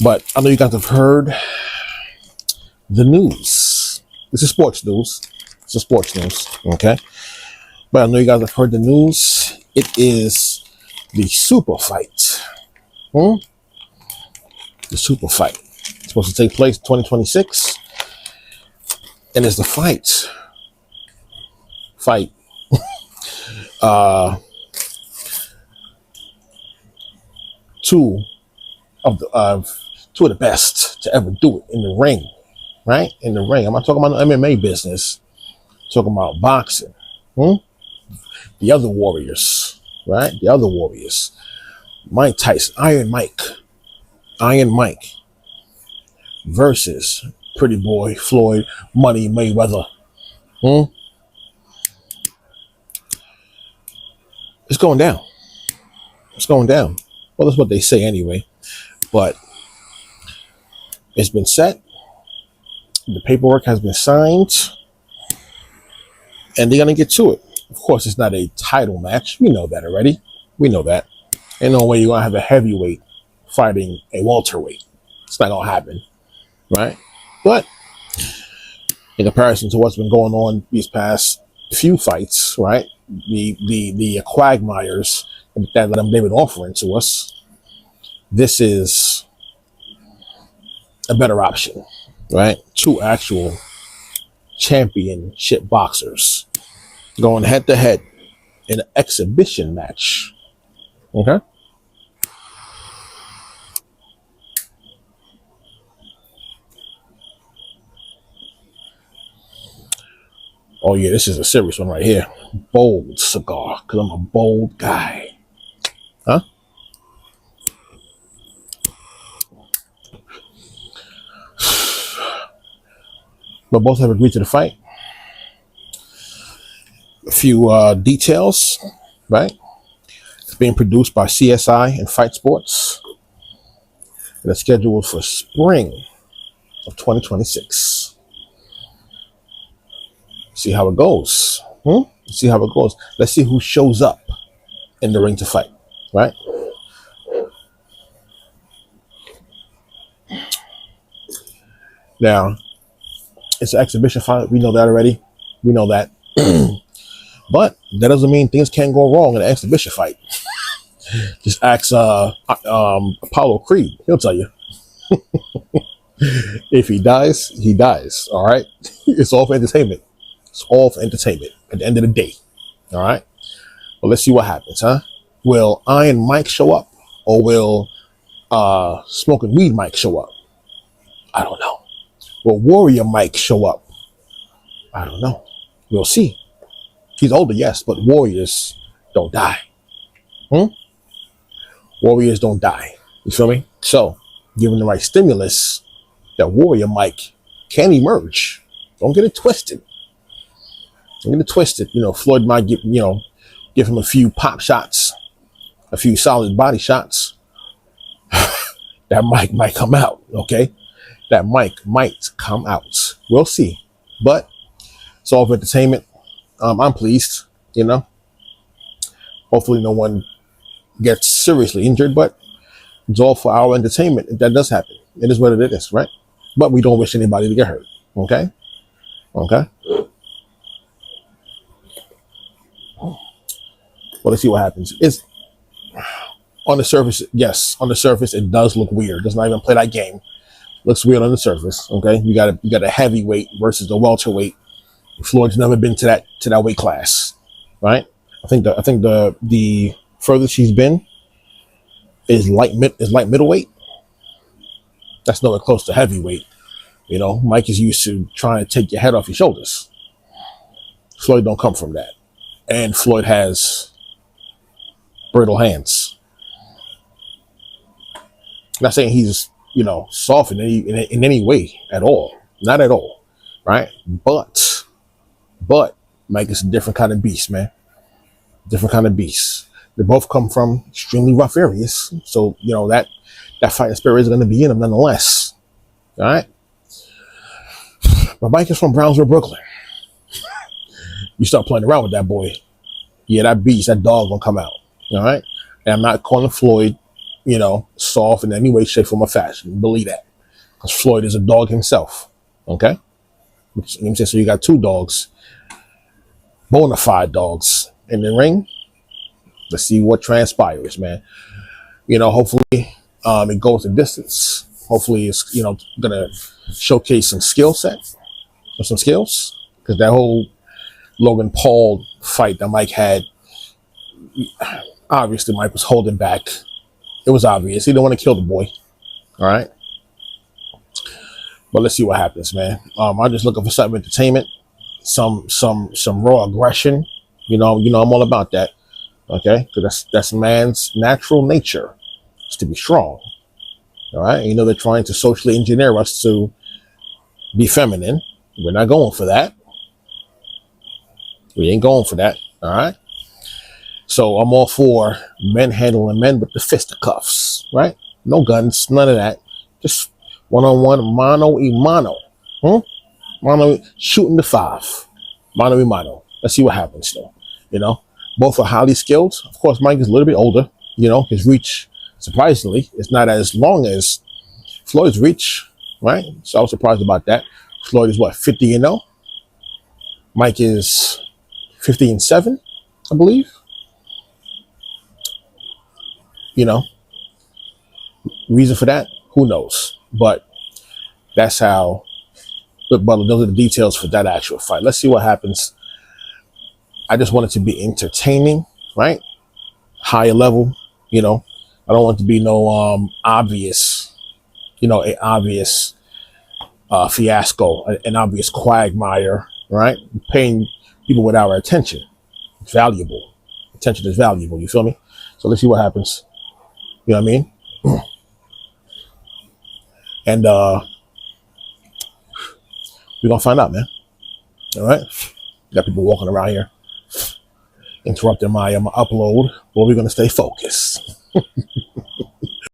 But I know you guys have heard the news. This is sports news. It's a sports news, okay? But I know you guys have heard the news. It is the super fight. The super fight. It's supposed to take place 2026. And it's the fight. Two of the best to ever do it in the ring, right? In the ring. I'm not talking about the MMA business. I'm talking about boxing. The other warriors, right? The other warriors. Mike Tyson, Iron Mike versus Pretty Boy Floyd Money Mayweather. It's going down. It's going down. Well, that's what they say anyway. But it's been set. The paperwork has been signed. And they're going to get to it. Of course, it's not a title match. We know that already. We know that. Ain't no way you're going to have a heavyweight fighting a welterweight. It's not going to happen. Right? But in comparison to what's been going on these past few fights, right? The quagmires that they've been offering to us, this is a better option, right? Two actual championship boxers going head to head in an exhibition match. Okay. Oh yeah, this is a serious one right here. Bold cigar, because I'm a bold guy. Huh? But both have agreed to the fight. A few details, right? It's being produced by CSI and Fight Sports. And it's scheduled for spring of 2026. See how it goes. See how it goes. Let's see who shows up in the ring to fight, right? Now, it's an exhibition fight. We know that already. We know that. But that doesn't mean things can't go wrong in an exhibition fight. Just ask Apollo Creed. He'll tell you. If he dies, he dies. All right? It's all for entertainment. It's all for entertainment at the end of the day. All right? Well, let's see what happens, huh? Will Iron Mike show up? Or will Smoking Weed Mike show up? I don't know. Will Warrior Mike show up? I don't know. We'll see. He's older, yes, but warriors don't die. Warriors don't die. You feel me? So, given the right stimulus, that Warrior Mike can emerge. Don't get it twisted. Don't get it twisted. You know, Floyd might give him a few pop shots, a few solid body shots. That Mike might come out, okay? That Mike might come out. We'll see. But it's all for entertainment. I'm pleased, you know. Hopefully no one gets seriously injured, but it's all for our entertainment. If that does happen, it is what it is, right? But we don't wish anybody to get hurt, okay? Okay? Well, let's see what happens. It's on the surface, yes, on the surface, it does look weird. Does not even play that game. Looks weird on the surface, okay? You got a heavyweight versus a welterweight. Floyd's never been to that weight class, right? I think the furthest he's been is light middleweight. That's nowhere close to heavyweight. You know, Mike is used to trying to take your head off your shoulders. Floyd don't come from that, and Floyd has brittle hands. Not saying he's soft in any way at all, not at all, right? But Mike is a different kind of beast, man. Different kind of beast. They both come from extremely rough areas. So, that fighting spirit is going to be in them nonetheless. All right? But Mike is from Brownsville, Brooklyn. You start playing around with that boy. Yeah, that beast, that dog going to come out. All right? And I'm not calling Floyd soft in any way, shape, form, or fashion. Believe that. Because Floyd is a dog himself. Okay? So you got two dogs, bona fide dogs in the ring. Let's see what transpires, man. Hopefully it goes the distance. Hopefully it's, going to showcase some skill set or some skills. Because that whole Logan Paul fight that Mike had, obviously Mike was holding back. It was obvious. He didn't want to kill the boy. All right. But let's see what happens, man. I'm just looking for some entertainment, some raw aggression. I'm all about that. Okay, because that's man's natural nature, is to be strong. All right, they're trying to socially engineer us to be feminine. We're not going for that. We ain't going for that. All right. So I'm all for men handling men with the fisticuffs, right? No guns, none of that. Just one-on-one, mano y mano. Mano, shooting the 5. Mano y mano. Let's see what happens, though. Both are highly skilled. Of course, Mike is a little bit older. His reach, surprisingly, is not as long as Floyd's reach, right? So I was surprised about that. Floyd is, 50-0? Mike is 50-7, I believe. Reason for that, who knows? But that's how. But those are the details for that actual fight. Let's see what happens. I just want it to be entertaining, right? Higher level, I don't want it to be no obvious, an obvious fiasco, an obvious quagmire, right? Paying people with our attention. It's valuable. Attention is valuable. You feel me? So let's see what happens. You know what I mean? And we're gonna find out, man. All right. Got people walking around here interrupting my upload, but we're gonna stay focused.